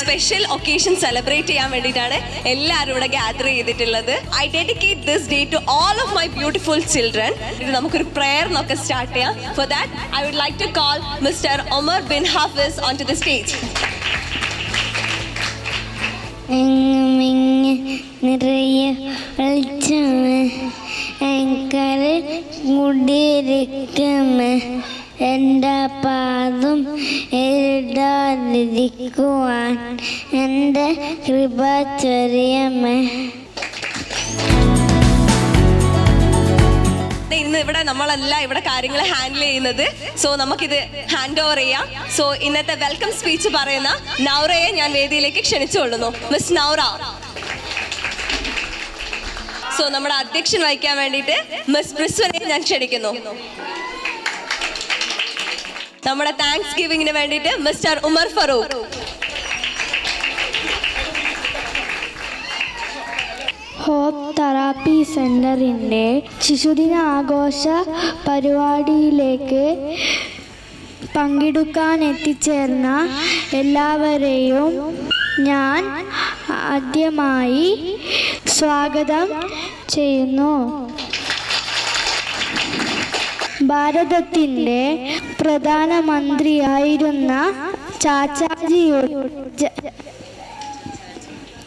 Special occasion celebrate ചെയ്യാൻ വേണ്ടിയിട്ടാണ് എല്ലാവരും ഇവിടെ ഗ്യാദർ ചെയ്തിട്ടുള്ളത്. I dedicate this day to all of my beautiful children. ഇത് നമുക്കൊരു പ്രയർ നോക്കെ സ്റ്റാർട്ട് ചെയ്യാം. For that I would like to call mister Omar bin Hafiz on to the stage. നിറയെ കുടിയിരിക്കുമേ എൻ്റെ പാദം എഴുതാതിരിക്കുവാൻ എൻ്റെ കൃപ ചൊരിയമേ. ഇന്ന് ഇവിടെ നമ്മളെല്ലാം ഇവിടെ കാര്യങ്ങൾ ഹാൻഡിൽ ചെയ്യുന്നത്. സോ നമുക്കിത് ഹാൻഡ് ഓവർ ചെയ്യാം. സോ ഇന്നത്തെ വെൽക്കം സ്പീച്ച് പറയുന്ന നൗറയെ ഞാൻ വേദിയിലേക്ക് ക്ഷണിച്ചുകൊള്ളുന്നു. മിസ് നൗറ. സോ നമ്മുടെ അധ്യക്ഷൻ വഹിക്കാൻ വേണ്ടിയിട്ട് മിസ് പ്രിസ്വനെ ഞാൻ ക്ഷണിക്കുന്നു. നമ്മുടെ താങ്ക്സ് ഗിവിംഗിന് വേണ്ടിയിട്ട് mister Umar Farooq. Hope therapy സെൻ്ററിൻ്റെ ശിശുദിന ആഘോഷ പരിപാടിയിലേക്ക് പങ്കെടുക്കാൻ എത്തിച്ചേർന്ന എല്ലാവരെയും ഞാൻ ആദ്യമായി സ്വാഗതം ചെയ്യുന്നു. ഭാരതത്തിൻ്റെ പ്രധാനമന്ത്രിയായിരുന്ന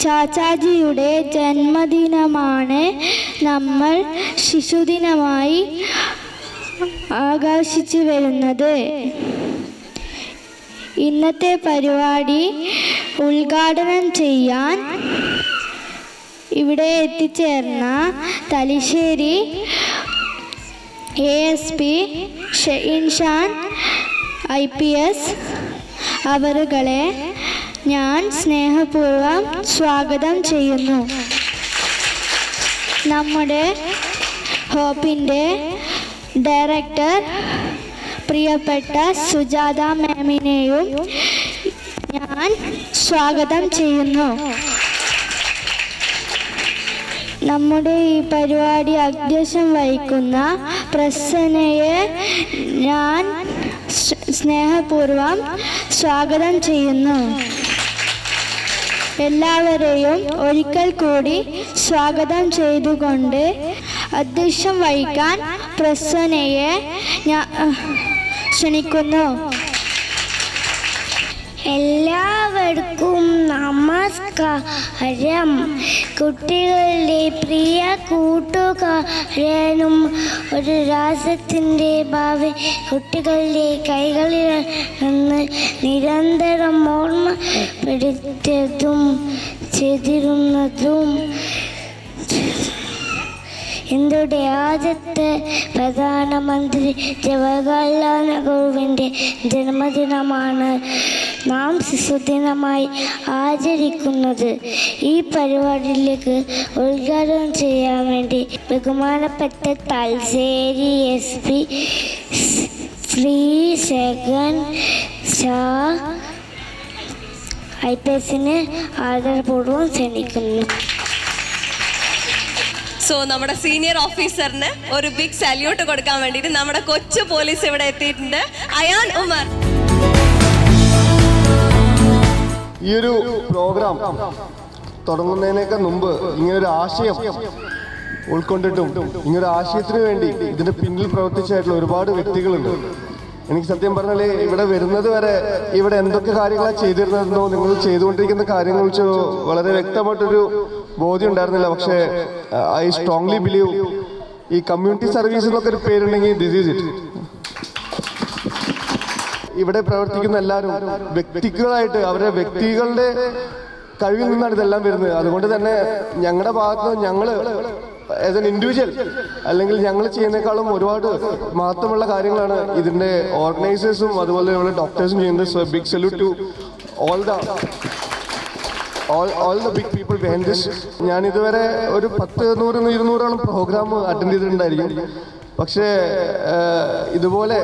ചാച്ചാജിയുടെ ജന്മദിനമാണ് നമ്മൾ ശിശുദിനമായി ആഘോഷിച്ചു വരുന്നത്. ഇന്നത്തെ പരിപാടി ഉദ്ഘാടനം ചെയ്യാൻ ഇവിടെ എത്തിച്ചേർന്ന തലശ്ശേരി ASP ഷെയിൻഷാൻ IPS അവരുകളെ ഞാൻ സ്നേഹപൂർവ്വം സ്വാഗതം ചെയ്യുന്നു. നമ്മുടെ ഹോപ്പിൻ്റെ ഡയറക്ടർ പ്രിയപ്പെട്ട സുജാത മാമിനെയും ഞാൻ സ്വാഗതം ചെയ്യുന്നു. നമ്മുടെ ഈ പരിപാടി അധ്യക്ഷം വഹിക്കുന്ന പ്രസന്നയെ ഞാൻ സ്നേഹപൂർവ്വം സ്വാഗതം ചെയ്യുന്നു. എല്ലാവരെയും ഒരിക്കൽ കൂടി സ്വാഗതം ചെയ്തുകൊണ്ട് അധ്യക്ഷം വഹിക്കാൻ പ്രസന്നയെ ഞാൻ ക്ഷണിക്കുന്നു. എല്ലാവർക്കും നമസ്കാരം. കുട്ടികളുടെ പ്രിയ കൂട്ടുകാരനും ഒരു രാജ്യത്തിൻ്റെ ഭാവി കുട്ടികളുടെ കൈകളിൽ നിന്ന് നിരന്തരം ഓർമ്മപ്പെടുത്തിയതും ചെയ്തിരുന്നതും ഇന്ത്യയുടെ ആദ്യത്തെ പ്രധാനമന്ത്രി ജവഹർലാൽ നെഹ്റുവിൻ്റെ ജന്മദിനമാണ് നാം ശിശുദിനമായി ആചരിക്കുന്നത്. ഈ പരിപാടിയിലേക്ക് ഉദ്ഘാടനം ചെയ്യാൻ വേണ്ടി ബഹുമാനപ്പെട്ട തലശ്ശേരി SP ശ്രീ ശേഖൻ ഷാ IPSനെ ആദരപൂർവ്വം ക്ഷണിക്കുന്നു. സോ നമ്മുടെ സീനിയർ ഓഫീസറിന് ഒരു ബിഗ് സല്യൂട്ട് കൊടുക്കാൻ വേണ്ടിയിട്ട് നമ്മുടെ കൊച്ചു പോലീസ് ഇവിടെ എത്തിയിട്ടുണ്ട്. അയാൻ ഉമർ. ഈ ഒരു പ്രോഗ്രാം തുടങ്ങുന്നതിനേക്കാൾ മുമ്പ് ഇങ്ങനൊരു ആശയം ഉൾക്കൊണ്ടിട്ടും ഇങ്ങനൊരു ആശയത്തിന് വേണ്ടി ഇതിന്റെ പിന്നിൽ പ്രവർത്തിച്ചായിട്ടുള്ള ഒരുപാട് വ്യക്തികളുണ്ട്. എനിക്ക് സത്യം പറഞ്ഞാൽ ഇവിടെ വരുന്നത് വരെ ഇവിടെ എന്തൊക്കെ കാര്യങ്ങളാണ് ചെയ്തിരുന്നതെന്നോ നിങ്ങൾ ചെയ്തുകൊണ്ടിരിക്കുന്ന കാര്യങ്ങൾ വെച്ചോ വളരെ വ്യക്തമായിട്ടൊരു ബോധ്യം ഉണ്ടായിരുന്നില്ല. പക്ഷേ ഐ സ്ട്രോങ്ലി ബിലീവ് ഈ കമ്മ്യൂണിറ്റി സർവീസ് എന്നൊക്കെ ഒരു പേരുണ്ടെങ്കിൽ ദിസ് ഈസ് ഇറ്റ്. ഇവിടെ പ്രവർത്തിക്കുന്ന എല്ലാവരും വ്യക്തികളായിട്ട് അവരുടെ വ്യക്തികളുടെ കഴിവിൽ നിന്നാണ് ഇതെല്ലാം വരുന്നത്. അതുകൊണ്ട് തന്നെ ഞങ്ങളുടെ ഭാഗത്ത് ഞങ്ങൾ ആസ് എൻ ഇൻഡിവിജ്വൽ അല്ലെങ്കിൽ ഞങ്ങൾ ചെയ്യുന്നേക്കാളും ഒരുപാട് മഹത്വമുള്ള കാര്യങ്ങളാണ് ഇതിന്റെ ഓർഗനൈസേഴ്സും അതുപോലെ ഇവിടെ ഡോക്ടേഴ്സും ചെയ്യുന്നത്. So big salute to all the big people behind this. ഞാൻ ഇതുവരെ ഒരു 100-200 പ്രോഗ്രാം അറ്റൻഡ് ചെയ്തിട്ടുണ്ടായിരിക്കും. പക്ഷേ ഇതുപോലെ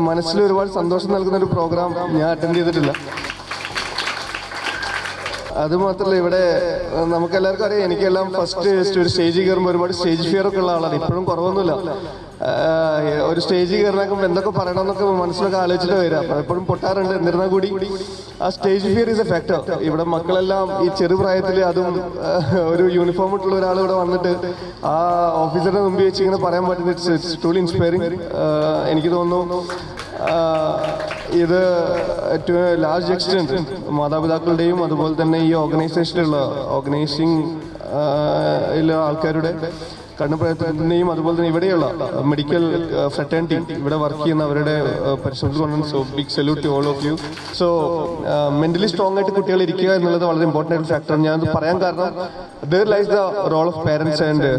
മനസ്സിൽ ഒരുപാട് സന്തോഷം നൽകുന്ന ഒരു പ്രോഗ്രാം ഞാൻ അറ്റൻഡ് ചെയ്തിട്ടില്ല. അതുമാത്രമല്ല ഇവിടെ നമുക്കെല്ലാവർക്കും അറിയാം, എനിക്കെല്ലാം ഫസ്റ്റ് ഒരു സ്റ്റേജിൽ കയറുമ്പോൾ ഒരുപാട് സ്റ്റേജ് ഫിയർ ഒക്കെ ഉള്ള ആളാണ്. ഇപ്പോഴും കുറവൊന്നുമില്ല. ഒരു സ്റ്റേജിൽ കയറിനാക്കുമ്പോൾ എന്തൊക്കെ പറയണമെന്നൊക്കെ മനസ്സിലൊക്കെ ആലോചിച്ചിട്ട് വരിക. അപ്പോൾ എപ്പോഴും പൊട്ടാറുണ്ട്. എന്നിരുന്നാൽ കൂടി ആ stage fear is A factor. ഇവിടെ മക്കളെല്ലാം ഈ ചെറുപ്രായത്തിൽ, അതും ഒരു യൂണിഫോം ഇട്ടുള്ള ഒരാൾ ഇവിടെ വന്നിട്ട് ആ ഓഫീസറുടെ മുമ്പിൽ വെച്ച് ഇങ്ങനെ പറയാൻ പറ്റുന്നത് ഇറ്റ്സ് ട്രൂലി ഇൻസ്പയറിംഗ്. എനിക്ക് തോന്നുന്നു ഇത് ടു എ ലാർജ് എക്സ്റ്റെൻറ്റ് മാതാപിതാക്കളുടെയും അതുപോലെ തന്നെ ഈ ഓർഗനൈസിംഗ് ആൾക്കാരുടെ കണ്ണുപ്രയത്നത്തിൻ്റെയും അതുപോലെ തന്നെ ഇവിടെയുള്ള മെഡിക്കൽ ഫ്രട്ടേണിറ്റി ഇവിടെ വർക്ക് ചെയ്യുന്ന അവരുടെ പരിശ്രമത്തിൽ കൊണ്ടാണ്. So big salute to all of you. So mentally strong ആയിട്ട് കുട്ടികൾ ഇരിക്കുക എന്നുള്ളത് വളരെ ഇമ്പോർട്ടൻ്റ് ആയിട്ട് ഫാക്ടറാണ്. ഞാനത് പറയാൻ കാരണം there lies the role of parents and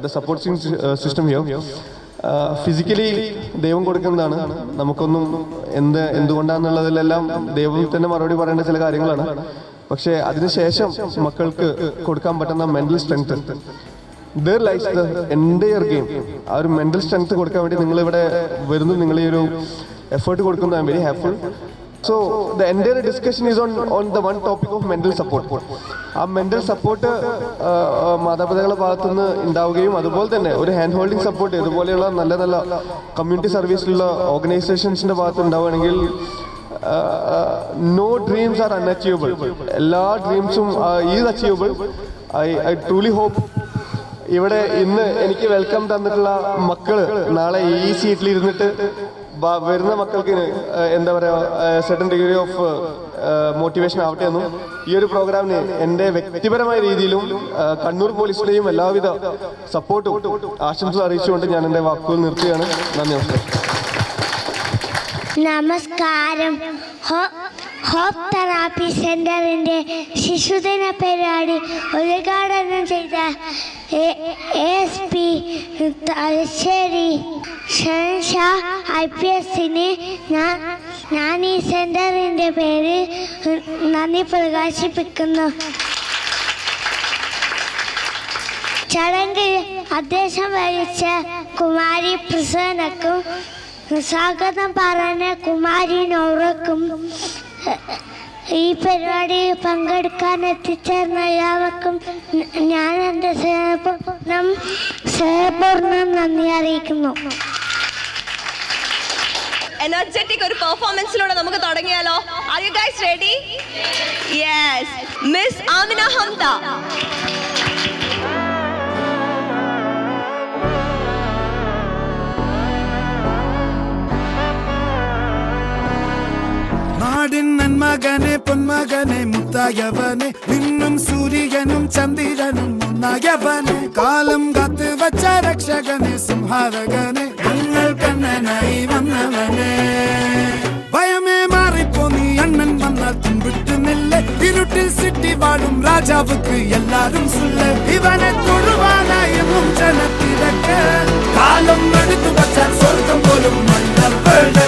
the supporting system here. Physically ദൈവം കൊടുക്കുന്നതാണ്. നമുക്കൊന്നും എന്തുകൊണ്ടാണെന്നുള്ളതിലെല്ലാം ദൈവം തന്നെ മറുപടി പറയേണ്ട ചില കാര്യങ്ങളാണ്. പക്ഷേ അതിനുശേഷം മക്കൾക്ക് കൊടുക്കാൻ പറ്റുന്ന mental strength, there lies the entire game. ആ ഒരു മെന്റൽ സ്ട്രെങ്ത് കൊടുക്കാൻ വേണ്ടി നിങ്ങളിവിടെ വരുന്നു, നിങ്ങൾ ഈ ഒരു എഫേർട്ട് കൊടുക്കുന്നു. I am very happyful. So the entire discussion is on the one topic of mental support. ആ മെന്റൽ സപ്പോർട്ട് മാതാപിതാക്കളുടെ ഭാഗത്തുനിന്ന് ഉണ്ടാവുകയും അതുപോലെ തന്നെ ഒരു ഹാൻഡ് ഹോൾഡിംഗ് സപ്പോർട്ട് ഇതുപോലെയുള്ള നല്ല നല്ല കമ്മ്യൂണിറ്റി സർവീസിലുള്ള ഓർഗനൈസേഷൻസിന്റെ ഭാഗത്ത് ഉണ്ടാവുകയാണെങ്കിൽ നോ ഡ്രീംസ് ആർ അൺഅച്ചീവബിൾ. എല്ലാ ഡ്രീംസും is achievable. I truly hope ഇവിടെ ഇന്ന് എനിക്ക് വെൽക്കം തന്നിട്ടുള്ള മക്കള് നാളെ ഈ സീറ്റിൽ ഇരുന്നിട്ട് വരുന്ന മക്കൾക്ക് എന്താ പറയുക സെർട്ടൻ ഡിഗ്രി ഓഫ് മോട്ടിവേഷൻ ആവട്ടെ എന്നും ഈ ഒരു പ്രോഗ്രാമിന് എൻ്റെ വ്യക്തിപരമായ രീതിയിലും കണ്ണൂർ പോലീസിന്റെയും എല്ലാവിധ സപ്പോർട്ടും ആശംസ അറിയിച്ചുകൊണ്ട് ഞാൻ എൻ്റെ വാക്കുകൾ നിർത്തുകയാണ്. നന്ദി, നമസ്കാരം. നമസ്കാരം. ഹോപ്പ് തെറാപ്പി സെന്ററിന്റെ ശിശുദിന പരിപാടി ഉദ്ഘാടനം ചെയ്ത ASP തലശ്ശേരി ഷൻഷാ IPSന് ഞാൻ ഈ സെന്ററിന്റെ പേര് നന്ദി പ്രകാശിപ്പിക്കുന്നു. ചടങ്ങിൽ അധ്യക്ഷം വഹിച്ച കുമാരി പ്രസന്നക്കും സ്വാഗതം പറഞ്ഞ കുമാരി നൗറക്കും ഈ പരിപാടിയിൽ പങ്കെടുക്കാൻ എത്തിച്ചേർന്ന എല്ലാവർക്കും ഞാൻ എൻ്റെ സ്നേഹപൂർണ്ണം നന്ദി അറിയിക്കുന്നു. എനർജറ്റിക് ഒരു പെർഫോമൻസിലൂടെ നമുക്ക് തുടങ്ങിയാലോ? Are you guys ready? Yes. Miss Amina Hamda. നാടിൻ നന്മകനെ പൊന്മകനെ മുത്തായവനെ നിന്നും സൂര്യനും ചന്ദ്രനും ഒന്നായവനെ കാലം കാത്ത് വച്ച രക്ഷകനെ സംഹാരകനെ ഞങ്ങൾ കണ്ണനായി വന്നവനെ ഭയമേ മാറിപ്പോ നീ അണ്ണൻ വന്നാൽ തുമ്പിട്ടുന്നില്ല ഇരുട്ടിൽ സിറ്റി വാഴും രാജാവുക്ക് എല്ലാരും സുല്ല ഇവനെ തൊഴുവാനായെന്നും ജനത്തിരക്ക് കാലം എടുത്തു വച്ചാൽ സ്വർഗം പോലും മണ്ണപ്പേട്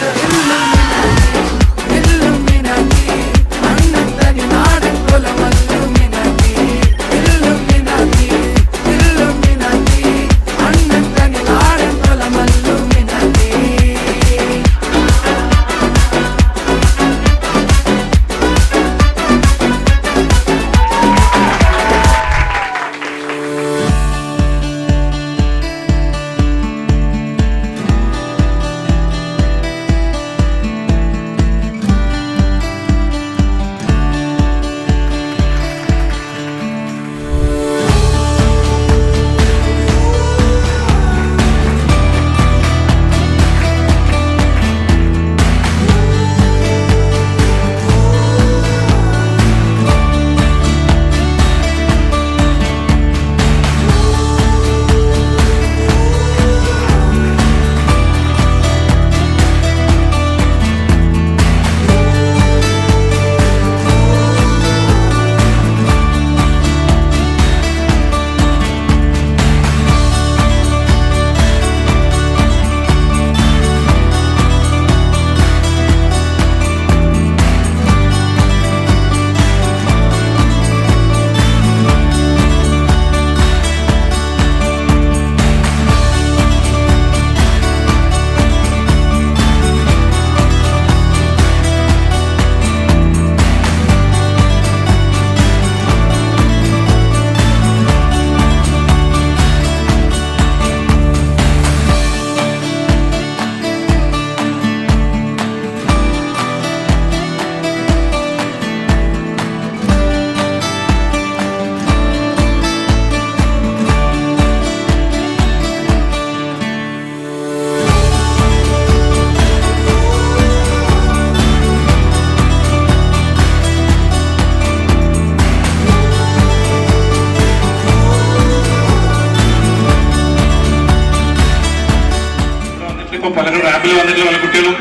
ഇപ്പോൾ പലരും റാമ്പിൽ വന്നിട്ടുള്ള പല കുട്ടികളും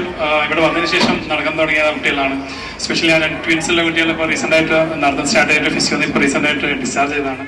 ഇവിടെ വന്നതിന് ശേഷം നടക്കാൻ തുടങ്ങിയ കുട്ടികളാണ്. എസ്പെഷ്യലി ഞാൻ ട്വിൻസിലുള്ള കുട്ടികൾ ഇപ്പോൾ റീസെൻ്റ് ആയിട്ട് നടത്താൻ സ്റ്റാർട്ട് ചെയ്തിട്ട് ഫിസിയോന്ന് ഇപ്പോൾ റീസെൻ്റ് ആയിട്ട് ഡിസ്ചാർജ് ചെയ്തതാണ്.